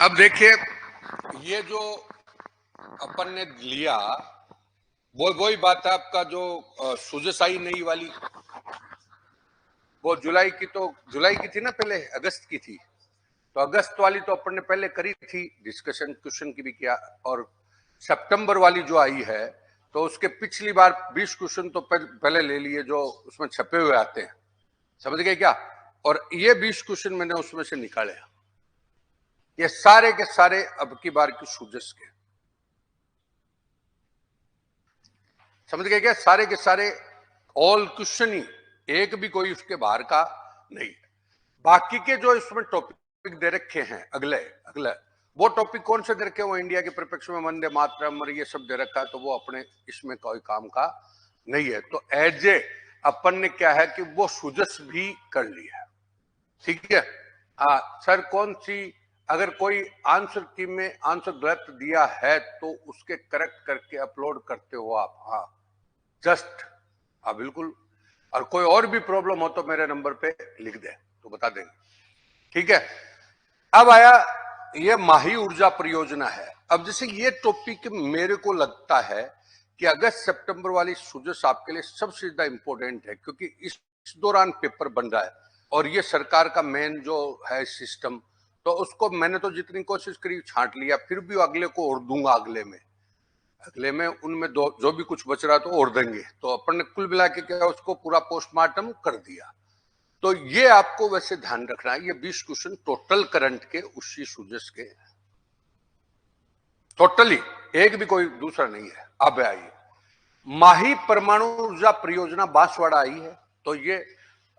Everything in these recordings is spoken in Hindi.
अब देखिए, ये जो अपन ने लिया वो वही बात है आपका जो सुजसाई नई वाली, वो जुलाई की थी ना, पहले अगस्त की थी। तो अगस्त वाली तो अपन ने पहले करी थी, डिस्कशन क्वेश्चन की भी किया। और सितंबर वाली जो आई है तो उसके पिछली बार 20 क्वेश्चन तो पहले ले लिए जो उसमें छपे हुए आते हैं, समझ गए क्या। और ये 20 क्वेश्चन मैंने उसमें से निकाले, ये सारे के सारे अब की बार की सूजस के, समझ गए क्या। सारे के सारे ऑल क्वेश्चन ही, एक भी कोई उसके बाहर का नहीं। बाकी के जो इसमें टॉपिक दे रखे हैं अगले अगले, वो टॉपिक कौन से दे रखे हैं, वो इंडिया के परिप्रेक्ष्य में वंदे मातरम और ये सब दे रखा है, तो वो अपने इसमें कोई काम का नहीं है। तो एज ए अपन ने क्या है कि वो सुजस भी कर ली है, ठीक है। सर कौन सी, अगर कोई आंसर की में आंसर गलत दिया है तो उसके करेक्ट करके अपलोड करते हो आप, हाँ जस्ट, हाँ बिल्कुल। और कोई और भी प्रॉब्लम हो तो मेरे नंबर पे लिख दे तो बता देंगे, ठीक है। अब आया ये माही ऊर्जा परियोजना है। अब जैसे ये टॉपिक मेरे को लगता है कि अगस्त सितंबर वाली सूजस आपके लिए सबसे ज्यादा इंपॉर्टेंट है, क्योंकि इस दौरान पेपर बन रहा है और ये सरकार का मेन जो है सिस्टम, तो उसको मैंने तो जितनी कोशिश करी छांट लिया, फिर भी अगले को और दूंगा, अगले में उनमें दो जो भी कुछ बच रहा तो और देंगे। तो अपन ने कुल मिला के क्या उसको पूरा पोस्टमार्टम कर दिया। तो ये आपको वैसे ध्यान रखना है, ये 20 क्वेश्चन टोटल करंट के उसी सूजस के, टोटली एक भी कोई दूसरा नहीं है। अब आइए माही परमाणु ऊर्जा परियोजना बांसवाड़ा आई है, तो ये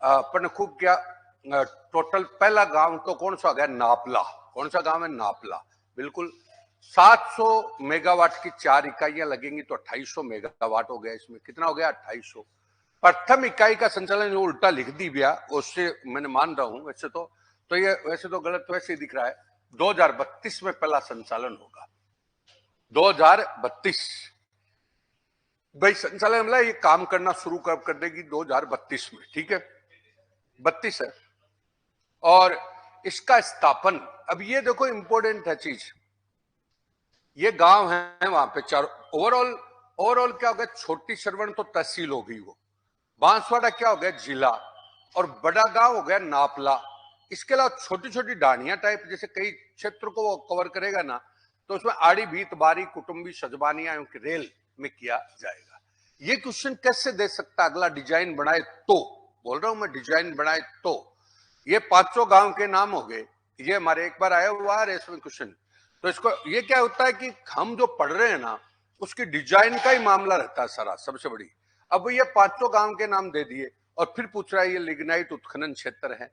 अपन ने खूब किया। टोटल पहला गांव तो कौन सा हो गया, नापला। कौन सा गांव है, नापला, बिल्कुल। 700 मेगावाट की 4 इकाइयां लगेंगी तो 2800 मेगावाट हो गया। इसमें कितना हो गया, 2800। प्रथम इकाई का संचालन जो उल्टा लिख दी गया, उससे मैंने मान रहा हूं वैसे तो ये वैसे तो गलत वैसे ही दिख रहा है। 2032 में पहला संचालन होगा, 2032 भाई संचालन, मतलब ये काम करना शुरू कब कर देगी, 2032 में, ठीक है, 32 है। और इसका स्थापन, अब ये देखो इंपॉर्टेंट है चीज, ये गांव है वहां पे चारों, ओवरऑल क्या हो गया, छोटी सरवण तो तहसील हो गई, वो बांसवाड़ा क्या हो गया, जिला, और बड़ा गांव हो गया नापला। इसके अलावा छोटी छोटी डाणियां टाइप, जैसे कई क्षेत्र को वो कवर करेगा ना, तो उसमें आड़ी भीत बारी कुटुंबी सजबानिया रेल में किया जाएगा। ये क्वेश्चन कैसे दे सकता, अगला डिजाइन बनाए तो, बोल रहा हूं मैं, डिजाइन बनाए तो। ये 500 गांव के नाम हो गए, ये हमारे एक बार आया हुआ है इसमें क्वेश्चन। तो इसको ये क्या होता है कि हम जो पढ़ रहे हैं ना, उसकी डिजाइन का ही मामला रहता है सारा, सबसे बड़ी। अब ये 500 गांव के नाम दे दिए और फिर पूछ रहा है ये लिग्नाइट उत्खनन क्षेत्र है,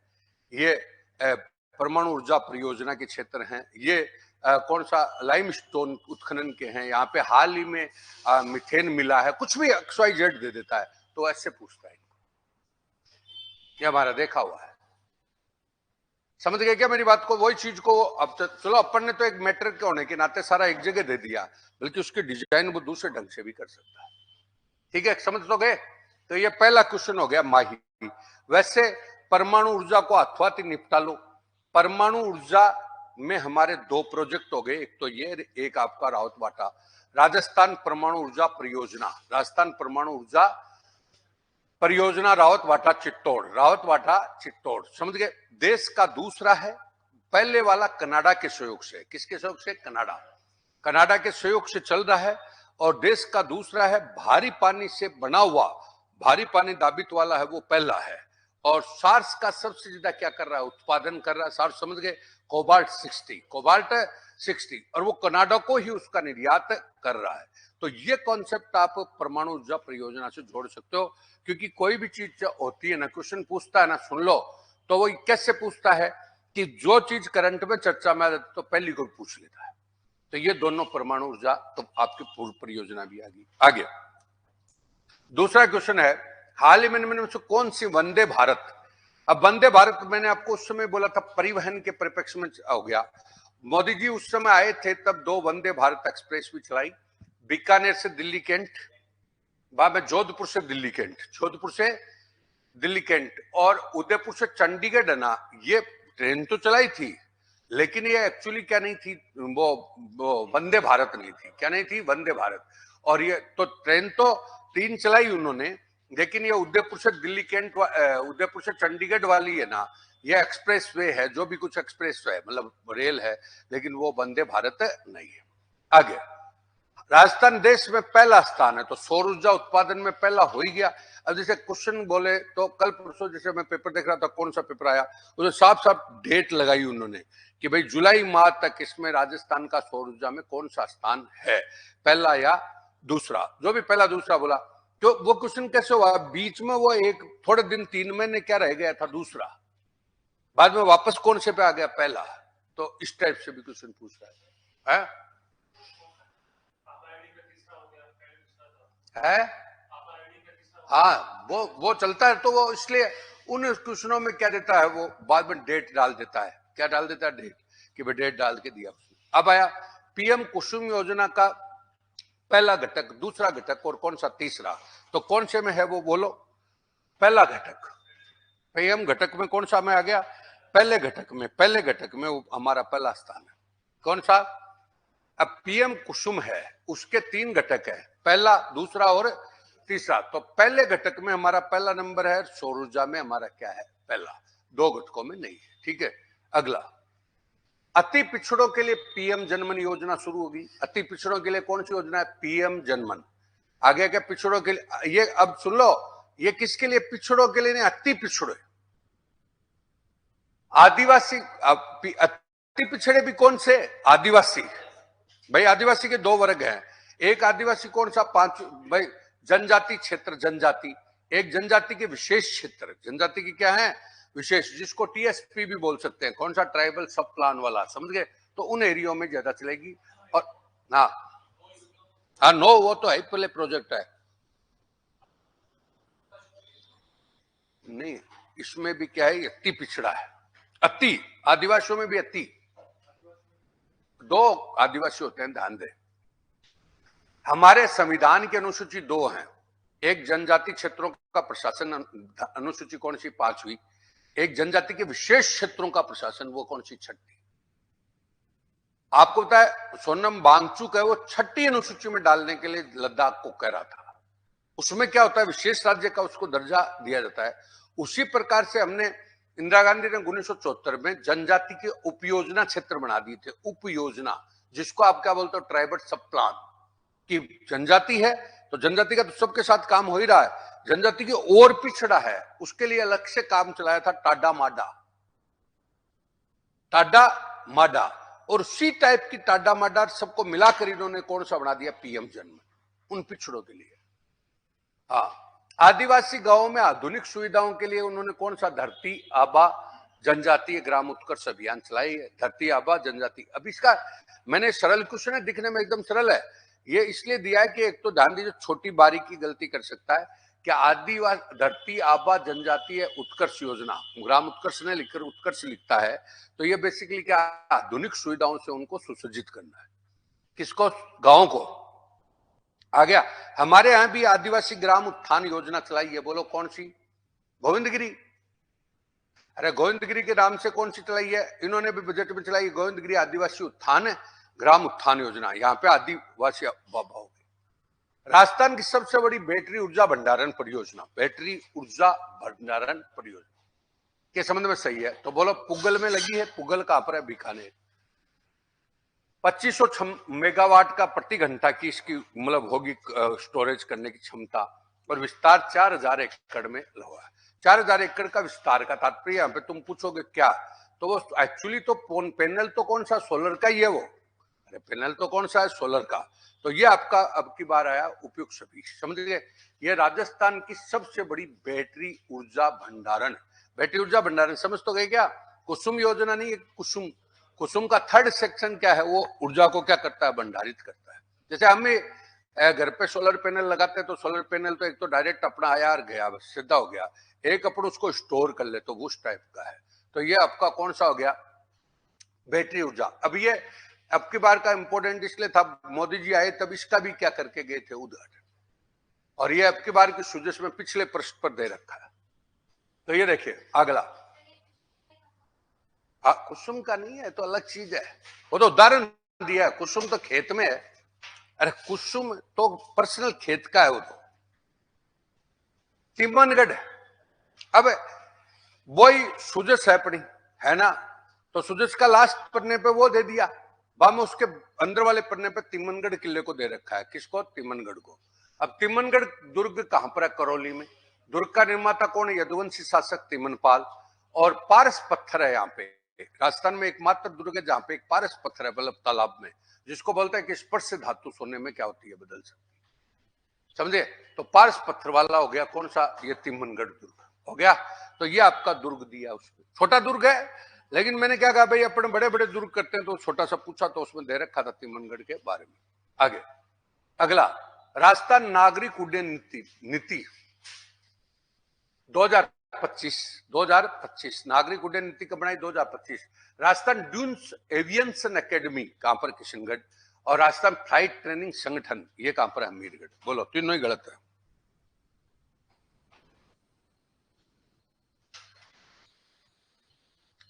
ये परमाणु ऊर्जा परियोजना के क्षेत्र हैं, ये कौन सा लाइमस्टोन उत्खनन के हैं, यहाँ पे हाल ही में मिथेन मिला है, कुछ भी XYZ दे देता है, तो ऐसे पूछता है। ये हमारा देखा हुआ है, समझ गए क्या मेरी बात को। वही चीज को अब चलो अपन ने तो एक मैटर के होने के नाते सारा एक जगह दे दिया, बल्कि उसकी डिजाइन वो दूसरे ढंग से भी कर सकता है, ठीक है, समझ तो गए। तो ये पहला क्वेश्चन हो गया माही। वैसे परमाणु ऊर्जा को हाथों निपटा लो। परमाणु ऊर्जा में हमारे 2 प्रोजेक्ट हो गए, एक तो ये, एक आपका रावतवाटा राजस्थान परमाणु ऊर्जा परियोजना, राजस्थान परमाणु ऊर्जा परियोजना रावतवाटा चित्तौड़, समझ गए। देश का दूसरा है, पहले वाला कनाडा के सहयोग से, किसके सहयोग से, कनाडा के सहयोग से चल रहा है। और देश का दूसरा है भारी पानी से बना हुआ, भारी पानी दाबित वाला है, वो पहला है। और सार्स का सबसे ज्यादा क्या कर रहा है, उत्पादन कर रहा है सार्स, समझ गए, कोबाल्ट 60, और वो कनाडा को ही उसका निर्यात कर रहा है। तो ये कॉन्सेप्ट आप परमाणु ऊर्जा परियोजना से जोड़ सकते हो, क्योंकि कोई भी चीज होती है ना, क्वेश्चन पूछता है ना, सुन लो, तो वो कैसे पूछता है कि जो चीज करंट में चर्चा में आती तो पहली को पूछ लेता है। तो ये दोनों परमाणु ऊर्जा, तो आपकी पूर्व परियोजना भी आ गई आगे। दूसरा क्वेश्चन है, हाल ही में मैंने कौन सी वंदे भारत, अब वंदे भारत मैंने आपको उस समय बोला था परिवहन के परिप्रेक्ष्य में हो गया। मोदी जी उस समय आए थे तब 2 वंदे भारत एक्सप्रेस भी चलाई, बीकानेर से दिल्ली कैंट, बाद में जोधपुर से दिल्ली कैंट, और उदयपुर से चंडीगढ़ है ना, ये ट्रेन तो चलाई थी, लेकिन ये एक्चुअली क्या नहीं थी, वो वंदे भारत नहीं थी। क्या नहीं थी? वंदे भारत। और ये तो ट्रेन तो 3 चलाई उन्होंने, लेकिन ये उदयपुर से दिल्ली कैंट, उदयपुर से चंडीगढ़ वाली है ना, ये एक्सप्रेस वे है, जो भी कुछ एक्सप्रेस वे है, मतलब रेल है, लेकिन वो वंदे भारत नहीं है। आगे, राजस्थान देश में पहला स्थान है, तो सौर ऊर्जा उत्पादन में पहला हो ही गया। अब जैसे क्वेश्चन बोले तो कल परसों जैसे मैं पेपर देख रहा था, कौन सा पेपर आया, उसमें साफ साफ डेट लगाई उन्होंने कि भाई जुलाई माह तक इसमें राजस्थान का सौर ऊर्जा में कौन सा स्थान है, पहला या दूसरा। जो भी पहला दूसरा बोला, तो वो क्वेश्चन कैसे हुआ, बीच में वो एक थोड़े दिन 3 महीने क्या रह गया था दूसरा, बाद में वापस कौन से पे आ गया पहला। तो इस टाइप से भी क्वेश्चन पूछ रहा है? है? हाँ, वो चलता है, तो वो इसलिए उन क्वेश्चनों में क्या देता है, वो बाद में डेट डाल देता है। क्या डाल देता है? डेट, कि भाई डेट डाल के दिया। अब आया पीएम कुसुम योजना का पहला घटक, दूसरा घटक और कौन सा तीसरा, तो कौन से में है वो बोलो। पहला घटक, पीएम घटक में कौन सा में आ गया? पहले घटक में, पहले घटक में हमारा पहला स्थान है। कौन सा? अब पीएम कुसुम है, उसके 3 घटक है, पहला, दूसरा और तीसरा। तो पहले घटक में हमारा पहला नंबर है, सौर ऊर्जा में हमारा क्या है? पहला। 2 घटकों में नहीं है। ठीक है। अगला, अति पिछड़ों के लिए पीएम जनमन योजना शुरू होगी। अति पिछड़ों के लिए कौन सी योजना है? पीएम जनमन। आगे क्या? पिछड़ों के लिए। ये अब सुन लो, ये किसके लिए? पिछड़ों के लिए नहीं, अति पिछड़े, आदिवासी। अति पिछड़े भी कौन से? आदिवासी। भाई आदिवासी के 2 वर्ग हैं। एक आदिवासी कौन सा? 5 भाई जनजाति क्षेत्र, जनजाति। एक जनजाति के विशेष क्षेत्र, जनजाति की क्या है? विशेष, जिसको टीएसपी भी बोल सकते हैं। कौन सा? ट्राइबल सब प्लान वाला, समझ गए? तो उन एरियो में ज्यादा चलेगी। और हाँ हाँ, नो, वो तो है, पहले प्रोजेक्ट है। नहीं, इसमें भी क्या है? अति पिछड़ा है। अति, आदिवासियों में भी अति, 2 आदिवासी होते हैं, ध्यान दें। हमारे संविधान की अनुसूची 2 हैं। एक जनजाति क्षेत्रों का प्रशासन, अनुसूची कौन सी? 5वीं। एक जनजाति के विशेष क्षेत्रों का प्रशासन, वो कौन सी? 6ठी। आपको पता है सोनम वांगचुक है, वो 6ठी अनुसूची में डालने के लिए लद्दाख को कह रहा था। उसमें क्या होता है? विशेष राज्य का उसको दर्जा दिया जाता है। उसी प्रकार से हमने, इंदिरा गांधी ने 1974 में जनजाति के उपयोजना क्षेत्र बना दिए थे। उपयोजना, जिसको आप क्या बोलते हो? ट्राइबल सब प्लान। कि जनजाति है तो जनजाति का तो सबके साथ काम हो ही रहा है, जनजाति की और पिछड़ा है, उसके लिए अलग से काम चलाया था, टाडा माडा। टाडा माडा, और उसी टाइप की टाडा माडा सबको मिलाकर इन्होंने कौन सा बना दिया? पीएम जन्म, उन पिछड़ों के लिए। हाँ, आदिवासी गांवों में आधुनिक सुविधाओं के लिए उन्होंने कौन सा? धरती आबा जनजातीय ग्राम उत्कर्ष अभियान चलाई है। धरती आबा जनजाति। अब इसका मैंने सरल क्वेश्चन है, दिखने में एकदम सरल है, ये इसलिए दिया है कि एक तो ध्यान दीजिए, छोटी बारीकी गलती कर सकता है कि आदिवासी धरती आबा जनजातीय उत्कर्ष योजना, ग्राम उत्कर्ष ने लिखकर उत्कर्ष लिखता है, तो ये बेसिकली क्या? आधुनिक सुविधाओं से उनको सुसज्जित करना है। किसको? गांव को। आ गया। हमारे यहां भी आदिवासी ग्राम उत्थान योजना चलाई है, बोलो कौन सी? गोविंदगिरी। अरे गोविंदगिरी के नाम से कौन सी चलाई है? इन्होंने भी बजट में चलाई, गोविंदगिरी आदिवासी उत्थान है, ग्राम उत्थान योजना। यहाँ पे आदिवासी बाबा हो गए। राजस्थान की सबसे बड़ी बैटरी ऊर्जा भंडारण परियोजना, बैटरी ऊर्जा भंडारण परियोजना के संबंध में सही है तो बोलो पुगल में लगी है। पुगल कहां पर है? बीकानेर। 2500 मेगावाट का प्रति घंटा की इसकी मतलब होगी स्टोरेज करने की क्षमता, और विस्तार 4000 एकड़ में हुआ है। 4000 एकड़ का विस्तार का तात्पर्य, यहाँ पे तुम पूछोगे क्या, तो वो एक्चुअली तो पैनल तो कौन सा? सोलर का ही है वो। अरे पैनल तो कौन सा है? सोलर का। तो ये आपका अब की बार आया उपयुक्त सभी, समझ गए? ये राजस्थान की सबसे बड़ी बैटरी ऊर्जा भंडारण। बैटरी ऊर्जा भंडारण समझ तो गए क्या? कुसुम योजना नहीं है, कुसुम। कुसुम का 3rd सेक्शन क्या है? वो ऊर्जा को क्या करता है? भंडारित करता है। जैसे हमें घर पे सोलर पैनल लगाते हैं, तो सोलर पैनल तो एक तो डायरेक्ट अपना आया और गया, बस सीधा हो गया। एक अपन उसको स्टोर कर ले, तो उस टाइप का है। तो ये आपका कौन सा हो गया? बैटरी ऊर्जा। अब ये अब की बार का इंपोर्टेंट इसलिए था, मोदी जी आए तब इसका भी क्या करके गए थे? उद्घाटन। और ये अब की बार की सुजस में पिछले पृष्ठ पर दे रखा है। तो ये देखिए अगला, हाँ, कुसुम का नहीं है तो अलग चीज है, वो तो उदाहरण दिया है। कुसुम तो खेत में है, अरे कुसुम तो पर्सनल खेत का है, वो तो तिमनगढ़ है। अब वही सुजस है अपनी, है ना, तो सुजस का लास्ट पन्ने पे वो दे दिया, बाद में उसके अंदर वाले पन्ने पे तिमनगढ़ किले को दे रखा है। किसको? तिमनगढ़ को। अब तिमनगढ़ दुर्ग कहां पर है? करौली में। दुर्ग का निर्माता कौन है? यदुवंशी शासक तिमनपाल। और पारस पत्थर है यहाँ पे, राजस्थान में एकमात्र दुर्ग है जहां पे एक पारस पत्थर है, मतलब तालाब में, जिसको बोलते हैं कि स्पर्श धातु सोने में क्या होती है, बदल सकती, समझे? तो पारस पत्थर वाला हो गया कौन सा? ये तिमनगढ़ दुर्ग हो गया। तो ये आपका दुर्ग दिया, उसमें छोटा दुर्ग है, लेकिन मैंने क्या कहा भाई अपने बड़े बड़े दुर्ग करते हैं, तो छोटा सा पूछा तो उसमें दे रखा था तिमनगढ़ के बारे में। आगे अगला, राजस्थान नागरिक उड्डयन नीति 2025 नागरिक उड्डयन नीति कब बनाई? 2025। राजस्थान ड्यून्स एवियंसन एकेडमी कहां पर? किशनगढ़। और राजस्थान फ्लाइट ट्रेनिंग संगठन ये कहां पर है? अमीरगढ़। बोलो, तीनों ही गलत है।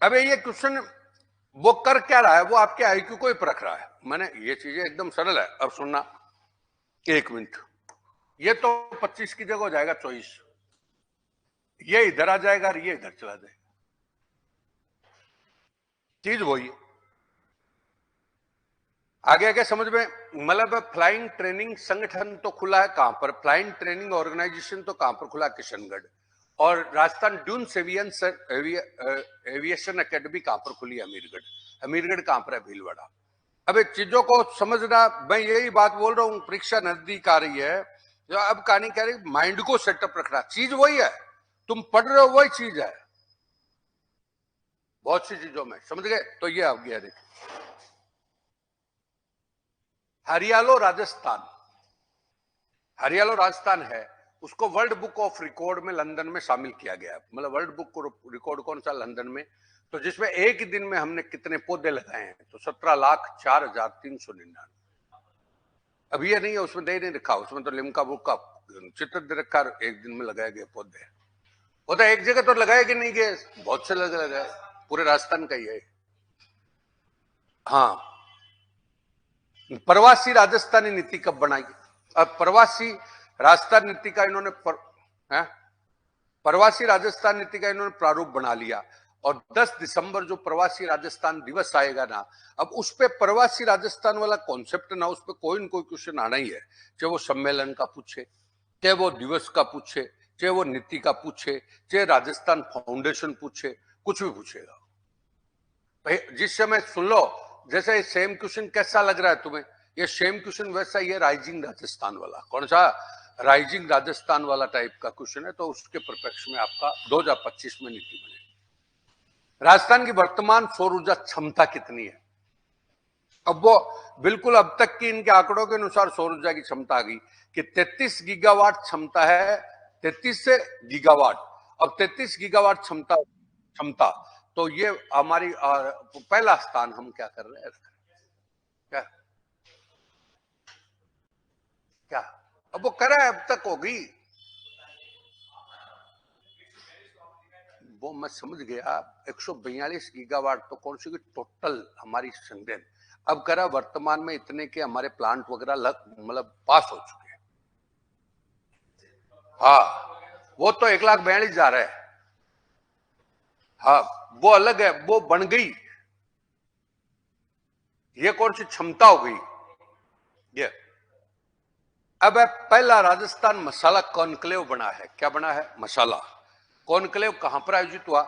अब ये क्वेश्चन वो कर क्या रहा है? वो आपके आईक्यू को ही परख रहा है। मैंने ये चीजें एकदम सरल है, अब सुनना। एक मिनट, ये तो 25 की जगह हो जाएगा 24, ये इधर आ जाएगा और ये इधर चला जाएगा, चीज वही है। आगे आगे समझ में, मतलब फ्लाइंग ट्रेनिंग संगठन तो खुला है कहां पर? फ्लाइंग ट्रेनिंग ऑर्गेनाइजेशन तो कहां पर खुला? किशनगढ़। और राजस्थान ड्यून्स एविएशन एकेडमी कहां पर खुली है? अमीरगढ़। अमीरगढ़ कहां पर है? भीलवाड़ा। अब एक चीजों को समझना, मैं यही बात बोल रहा हूं, परीक्षा नजदीक आ रही है, जो अब कहानी कह रही माइंड को सेटअप रखना, चीज वही है, तुम पढ़ रहे हो वही चीज है, बहुत सी चीजों में, समझ गए? तो ये आ गया, देखिए हरियालो राजस्थान, हरियालो राजस्थान है, उसको वर्ल्ड बुक ऑफ रिकॉर्ड में लंदन में शामिल किया गया, मतलब वर्ल्ड बुक रिकॉर्ड कौन सा? लंदन में। तो जिसमें एक दिन में हमने कितने पौधे लगाए हैं? तो 17,04,399। अब ये नहीं है, उसमें दे नहीं रखा, उसमें तो लिम्का बुक का चित्र दे रखा, एक दिन में लगाए गए पौधे। वो तो एक जगह तो लगाए कि नहीं गए, बहुत से लगाए, पूरे राजस्थान का ही है। हाँ, प्रवासी राजस्थानी नीति कब बनाई? अब प्रवासी राजस्थान नीति का इन्होंने प्रवासी राजस्थान नीति का इन्होंने प्रारूप बना लिया, और 10 दिसंबर जो प्रवासी राजस्थान दिवस आएगा ना, अब उस पे प्रवासी राजस्थान वाला कॉन्सेप्ट ना, उस पे कोई न कोई क्वेश्चन आना ही है, चाहे वो सम्मेलन का पूछे, चाहे वो दिवस का पूछे, चाहे वो नीति का पूछे, चाहे राजस्थान फाउंडेशन पूछे, कुछ भी पूछेगा भाई। जिस समय सुन लो, जैसे सेम क्वेश्चन कैसा लग रहा है तुम्हें? ये सेम क्वेश्चन वैसा ये राइजिंग राजस्थान वाला, कौन सा? राइजिंग राजस्थान वाला टाइप का क्वेश्चन है, तो उसके परिप्रेक्ष्य में आपका 2025 में नीति बने। राजस्थान की वर्तमान सौर ऊर्जा क्षमता कितनी है? अब वो बिल्कुल अब तक की इनके आंकड़ों के अनुसार सौर ऊर्जा की क्षमता आ गई कि 33 गीगावाट क्षमता है, 33 से गीगावाट। अब 33 गीगावाट क्षमता क्षमता तो ये हमारी पहला स्थान हम क्या कर रहे हैं? क्या क्या अब वो करा है, अब तक होगी वो, मैं समझ गया। 142 गीगावाट तो कौन सी की टोटल हमारी संग्रह, अब करा वर्तमान में इतने के हमारे प्लांट वगैरह मतलब पास हो चुके हैं। हाँ, वो तो 1,42,000 जा रहा है। हाँ, वो अलग है, वो बन गई, ये कौन सी क्षमता हो गई ये? अब पहला राजस्थान मसाला कॉन्क्लेव बना है, क्या बना है? मसाला कॉन्क्लेव कहां पर आयोजित हुआ?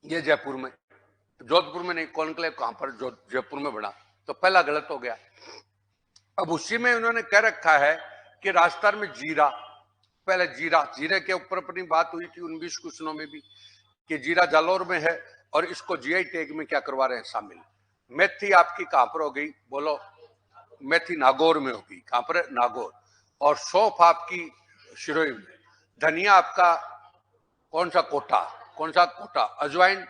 ये जयपुर में, जोधपुर में नहीं, कॉन्क्लेव कहां पर? जयपुर में बना, तो पहला गलत हो गया। अब उसी में उन्होंने कह रखा है कि राजस्थान में जीरा, पहले जीरे के ऊपर अपनी बात हुई थी 19 क्वेश्चनों में भी, कि जीरा जालौर में है, और इसको जीआई टैग में क्या करवा रहे हैं? शामिल। मेथी आपकी कहां पर हो गई? बोलो, मेथी नागौर में होगी, कहां पर? नागौर। और सौंफ आपकी सिरोही में, धनिया आपका कौन सा? कोटा, कौन सा? कोटा। अजवाइन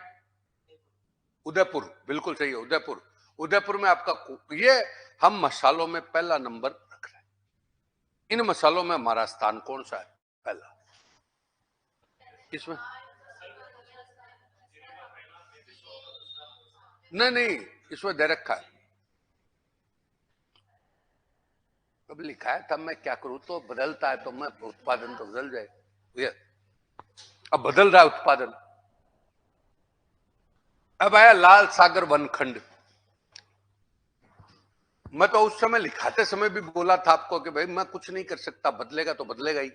उदयपुर, बिल्कुल सही है, उदयपुर। उदयपुर में आपका ये, हम मसालों में पहला नंबर रख रहे हैं, इन मसालों में हमारा स्थान कौन सा है? पहला। किसमें? नहीं, इसमें दे रखा है, अब लिखा है, तब मैं क्या करूं, तो बदलता है तो मैं उत्पादन तो बदल जाए, ये अब बदल रहा है उत्पादन। अब आया लाल सागर वनखंड। मैं तो उस समय लिखाते समय भी बोला था आपको कि भाई मैं कुछ नहीं कर सकता, बदलेगा तो बदलेगा ही।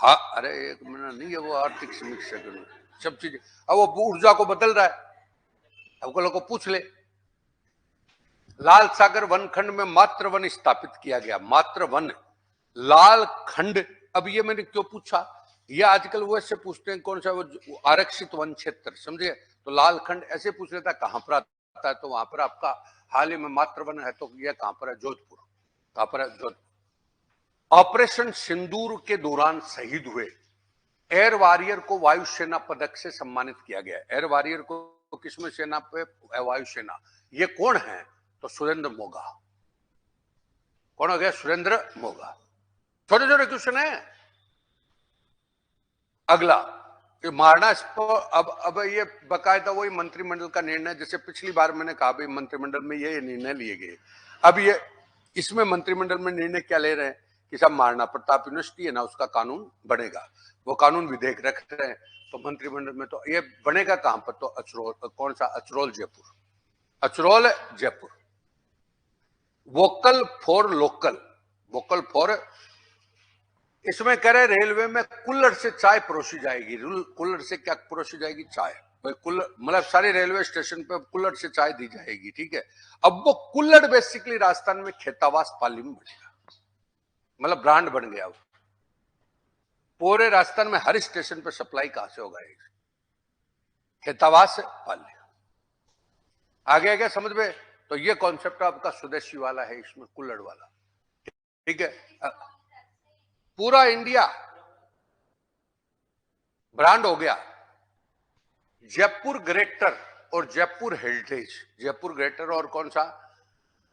हाँ, अरे एक मिनट नहीं है, वो आर्थिक समीक्षा सब चीजें, अब वो ऊर्जा को बदल रहा है, अब लोगों को पूछ ले। लाल सागर वनखंड में मात्र वन स्थापित किया गया, मात्र वन, लाल खंड। अब ये मैंने क्यों पूछा, ये आजकल वो ऐसे पूछते हैं कौन सा वो आरक्षित वन क्षेत्र, समझे, तो लाल खंड ऐसे पूछ लेता है कहां पर आता है, तो वहां पर आपका हाल ही में मात्र वन है, तो यह कहां पर है, जोधपुर। कहां पर है, जोधपुर। ऑपरेशन सिंदूर के दौरान शहीद हुए एयर वॉरियर को वायुसेना पदक से सम्मानित किया गया। एयर वॉरियर को किसमें सेना पे, वायुसेना। ये कौन है, तो सुरेंद्र मोगा। कौन हो गया, सुरेंद्र मोगा। छोटे छोटे क्वेश्चन है। अगला, ये मारना अब ये बकायदा वही मंत्रिमंडल का निर्णय, जैसे पिछली बार मैंने कहा भाई मंत्रिमंडल में ये निर्णय लिए गए। अब ये इसमें मंत्रिमंडल में निर्णय क्या ले रहे हैं कि सब महाराणा प्रताप यूनिवर्सिटी है ना, उसका कानून बनेगा, वो कानून विधेयक रख रहे हैं, तो मंत्रिमंडल में तो ये बनेगा कहां पर, तो अचरोल, कौन सा, Achrol Jaipur, Achrol Jaipur. Vocal for local, vocal for, इसमें कह रहे रेलवे में कुल्हड़ से चाय परोसी जाएगी। कुल्हड़ से क्या परोसी जाएगी, चाय, कुल्हड़ मतलब सारे रेलवे स्टेशन पे कुल्हड़ से चाय दी जाएगी, ठीक है। अब वो कुल्हड़ बेसिकली राजस्थान में खेतावास पाली में बनेगा, मतलब ब्रांड बन गया वो। पूरे राजस्थान में हर स्टेशन पे सप्लाई कहां से होगा, खेतावास पाली। आगे क्या समझ में, तो ये कॉन्सेप्ट आपका स्वदेशी वाला है, इसमें कुल्हड़ वाला, ठीक है। पूरा इंडिया ब्रांड हो गया। जयपुर ग्रेटर और जयपुर हेरिटेज, जयपुर ग्रेटर और कौन सा,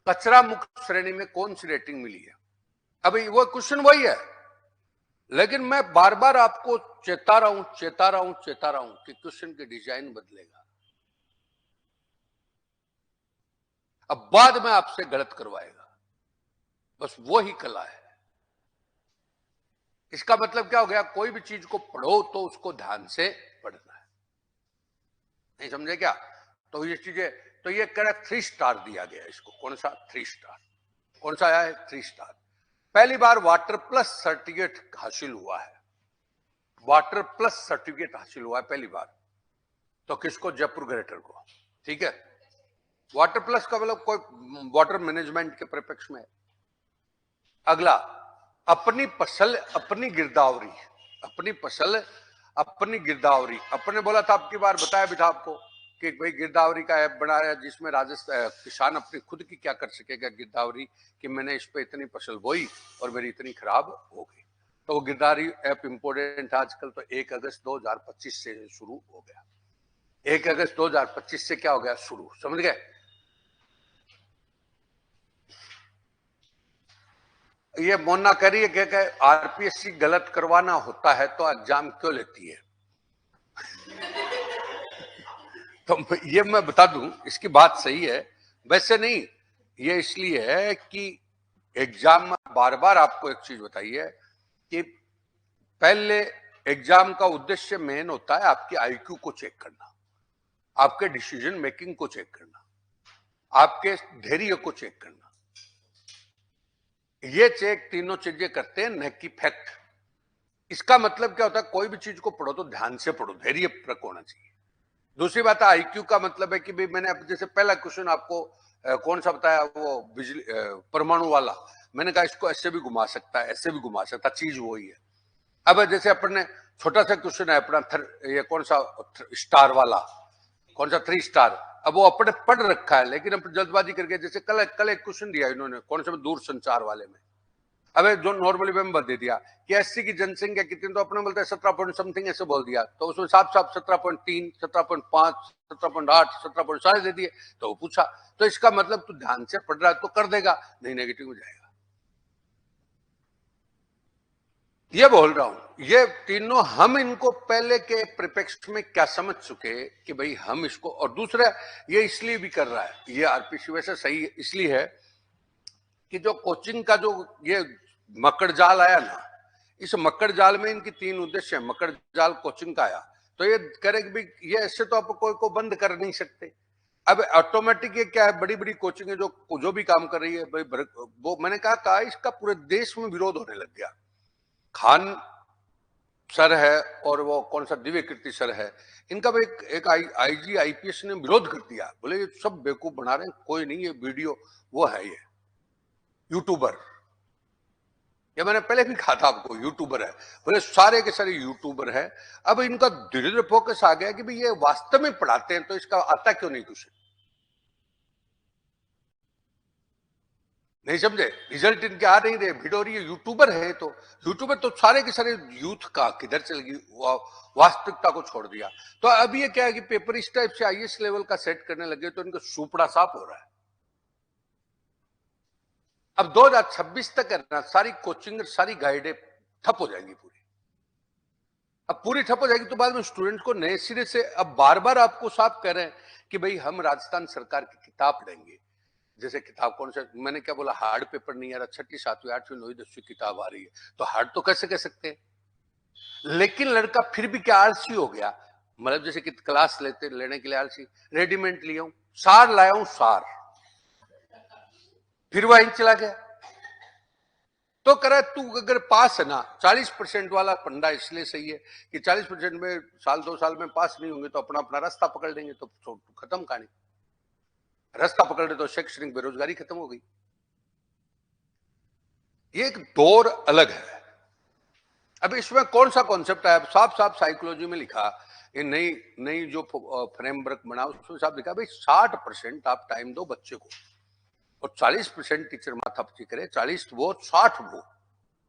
कचरा मुक्त श्रेणी में कौन सी रेटिंग मिली है। अभी वो क्वेश्चन वही है, लेकिन मैं बार बार आपको चेता रहा हूं कि क्वेश्चन की डिजाइन बदलेगा। अब बाद में आपसे गलत करवाएगा, बस वो ही कला है। इसका मतलब क्या हो गया, कोई भी चीज को पढ़ो तो उसको ध्यान से पढ़ना है, नहीं समझे क्या। तो ये चीजें, तो ये कह 3 स्टार दिया गया इसको, कौन सा, 3 स्टार, कौन सा आया है, 3 स्टार। पहली बार वाटर प्लस सर्टिफिकेट हासिल हुआ है, वाटर प्लस सर्टिफिकेट हासिल हुआ है पहली बार, तो किसको, जयपुर ग्रेटर को, ठीक है। वाटर प्लस का मतलब कोई वाटर मैनेजमेंट के परिप्रेक्ष्य में। अगला, अपनी फसल अपनी गिरदावरी, अपनी फसल अपनी गिरदावरी। अपने बोला था आपकी बार, बताया भी था आपको कि भाई गिरदावरी का ऐप बनाया जिसमें राजस्थान किसान अपनी खुद की क्या कर सकेगा गिरदावरी, कि मैंने इस पे इतनी फसल बोई और मेरी इतनी खराब हो गई। तो वो गिरदावरी ऐप इंपोर्टेंट आजकल, तो 1 अगस्त 2025 से शुरू हो गया। 1 अगस्त 2025 से क्या हो गया, शुरू, समझ गए। ये मोना कह रही है कि आरपीएससी गलत करवाना होता है तो एग्जाम क्यों लेती है। तो ये मैं बता दूं, इसकी बात सही है, वैसे नहीं, ये इसलिए है कि एग्जाम में बार बार आपको एक चीज बताइए कि पहले एग्जाम का उद्देश्य मेन होता है आपकी आईक्यू को चेक करना, आपके डिसीजन मेकिंग को चेक करना, आपके धैर्य को चेक करना। ये चेक तीनों चीजें करते हैं, न कि फैक्ट। इसका मतलब क्या होता है, कोई भी चीज को पढ़ो तो ध्यान से पढ़ो, धैर्य होना चाहिए। दूसरी बात है आईक्यू का मतलब है कि भाई मैंने जैसे पहला क्वेश्चन आपको कौन सा बताया, वो बिजली परमाणु वाला, मैंने कहा इसको ऐसे भी घुमा सकता है, ऐसे भी घुमा सकता है, चीज वही है। अब जैसे अपन ने छोटा सा क्वेश्चन है अपना ये कौन सा स्टार वाला, कौन सा 3 स्टार, अब वो अपने पढ़ रखा है, लेकिन अपन जल्दबाजी करके, जैसे कल एक क्वेश्चन दिया इन्होंने कौन सा दूर संचार वाले में, अब जो नॉर्मली में बता दिया कि 80 की जनसंख्या कितनी, तो अपने बोलते हैं 17 पॉइंट समथिंग ऐसे बोल दिया, तो उसमें साफ साफ 17.3, 17.5, 17.8, 17.7 दे दिए, तो वो पूछा। तो इसका मतलब तू ध्यान से पढ़ रहा है तो कर देगा, नहीं नेगेटिव में जाएगा। ये बोल रहा हूं, ये तीनों हम इनको पहले के प्रिपेक्स में क्या समझ चुके कि भाई हम इसको, और दूसरा ये इसलिए भी कर रहा है, ये आरपीसी वैसे सही इसलिए है कि जो कोचिंग का जो ये मकड़ जाल आया ना, इस मकड़ जाल में इनकी तीन उद्देश्य है। मकड़ जाल कोचिंग का आया तो ये करे कि भाई ये ऐसे तो आप कोई को बंद कर नहीं सकते। अब ऑटोमेटिक ये क्या है, बड़ी बड़ी कोचिंग है जो भी काम कर रही है भाई, वो मैंने कहा इसका पूरे देश में विरोध होने लग गया। खान सर है और वो कौन सा दिव्य कीर्ति सर है, इनका भी एक आईजी आईपीएस ने विरोध कर दिया, बोले ये सब बेवकूफ बना रहे हैं, कोई नहीं, ये वीडियो वो है, ये यूट्यूबर, ये मैंने पहले भी कहा था आपको, यूट्यूबर है, बोले सारे के सारे यूट्यूबर है। अब इनका धीरे धीरे फोकस आ गया कि भाई ये वास्तव में पढ़ाते हैं तो इसका आता क्यों नहीं कुछ, नहीं समझे, रिजल्ट इनके आ नहीं रहे, भिड़ हो रही है, यूट्यूबर है तो यूट्यूबर तो सारे के सारे यूथ का किधर चल गई, वास्तविकता को छोड़ दिया। तो अब ये क्या है कि पेपर इस टाइप से आईएएस लेवल का सेट करने लगे तो इनको सुपड़ा साफ हो रहा है। अब 2026 तक है ना, सारी कोचिंग सारी गाइडें ठप हो जाएंगी पूरी। अब पूरी ठप हो जाएगी तो बाद में स्टूडेंट को नए सिरे से, अब बार बार आपको साफ कह रहे हैं कि भाई हम राजस्थान सरकार की किताब पढ़ेंगे, जैसे किताब कौन सा, मैंने क्या बोला, हार्ड पेपर नहीं आ रहा, 6ठी 7वीं 8वीं 9वीं 10वीं किताब आ रही है, तो हार्ड तो कैसे कह सकते हैं। लेकिन लड़का फिर भी क्या आलसी हो गया, मतलब जैसे कि क्लास लेने के लिए आलसी, रेडीमेड लिया हूं, सार लाया हूं, सार फिर वहीं चला गया। तो कह रहा तू अगर पास है ना, 40% वाला फंडा इसलिए सही है कि 40% में साल 2 साल में पास नहीं होंगे तो अपना अपना रास्ता पकड़ लेंगे, तो खत्म कहानी, रास्ता पकड़े तो शैक्षणिक बेरोजगारी खत्म हो गई। ये एक दौर अलग है। अब इसमें कौन सा कॉन्सेप्ट है, साफ साफ साइकोलॉजी में लिखा, ये नई नई जो फ्रेमवर्क बना उसमें साफ लिखा भाई 60% आप टाइम दो बच्चे को और 40% टीचर माथापच्ची करे, 40 वो 60 वो।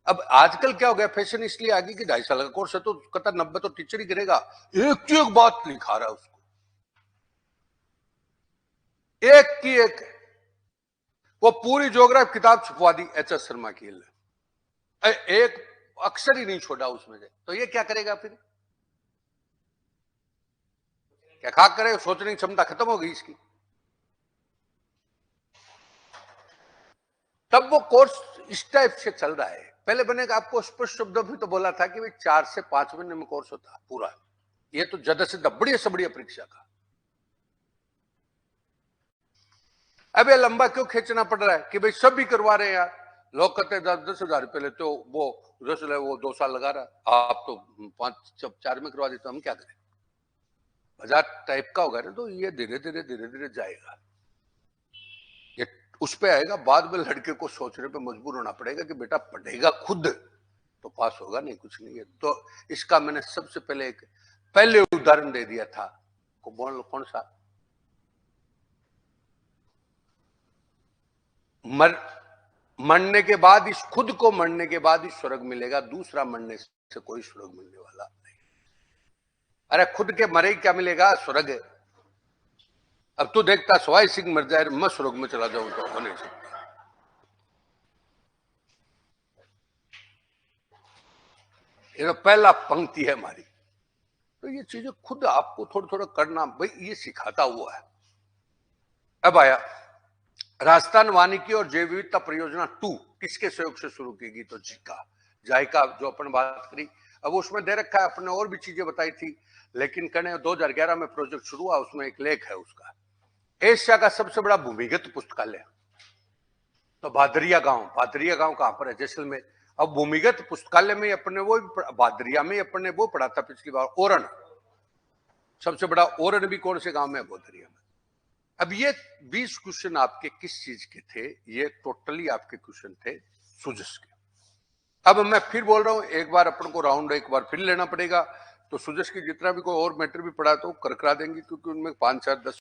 अब आजकल क्या हो गया, फैशन इसलिए आ गई कि 2.5 साल का कोर्स है तो कतर 90 तो टीचर ही करेगा, एक की एक बात लिखा रहा है उसको, एक की एक, वो पूरी ज्योग्राफी किताब छुपवा दी एचएस शर्मा की, एक अक्षर ही नहीं छोड़ा उसमें से, तो ये क्या करेगा फिर, क्या खाक करे, सोचने की क्षमता खत्म हो गई इसकी। तब वो कोर्स इस टाइप से चल रहा है। पहले मैंने आपको स्पष्ट शब्दों में तो बोला था कि भाई 4 से 5 महीने में कोर्स होता पूरा, ये तो ज्यादा से बढ़िया से बढ़िया परीक्षा का। अब ये लंबा क्यों खींचना पड़ रहा है कि भाई सब भी करवा रहे हैं यार, लोग कहते हैं 10,000 रुपए लेते हो, वो 10 वो 2 साल लगा रहा, आप तो 5-4 में करवा देते, हम क्या करें, बाजार टाइप का होगा ना, तो ये धीरे धीरे जाएगा, ये उस पे आएगा, बाद में लड़के को सोचने पे मजबूर होना पड़ेगा कि बेटा पढ़ेगा खुद तो पास होगा, नहीं कुछ नहीं है। तो इसका मैंने सबसे पहले उदाहरण दे दिया था, कौन सा, मरने के बाद इस खुद को मरने के बाद ही स्वर्ग मिलेगा, दूसरा मरने से कोई स्वर्ग मिलने वाला नहीं। अरे खुद के मरे क्या मिलेगा, स्वर्ग है। अब तो देखता सवाई सिंह मर जाए, मैं स्वर्ग में चला जाऊं तो हो नहीं सकता। ये तो पहला पंक्ति है हमारी, तो ये चीजें खुद आपको थोड़ा थोड़ा करना भाई, ये सिखाता हुआ है। अब आया राजस्थान वानिकी और जैव विविधता परियोजना 2 किसके सहयोग से शुरू की गई, तो जायका जो अपन बात करी। अब उसमें दे रखा है, अपने और भी चीजें बताई थी, लेकिन कहने 2011 में प्रोजेक्ट शुरू हुआ, उसमें एक लेख है उसका, एशिया का सबसे बड़ा भूमिगत पुस्तकालय, तो भादरिया गांव कहां पर है, जैसलमेर। अब भूमिगत पुस्तकालय में अपने वो भादरिया में अपने वो पढ़ा था पिछली बार, ओरण, सबसे बड़ा ओरण भी कौन से गांव में है, भादरिया में। अब ये 20 क्वेश्चन आपके किस चीज के थे, ये टोटली आपके क्वेश्चन थे सुजस के। अब मैं फिर बोल रहा हूं, एक बार अपन को राउंड एक बार फिर लेना पड़ेगा, तो सुजस की जितना भी कोई और मैटर भी पड़ा तो करकरा देंगे, क्योंकि उनमें 5, 4, 10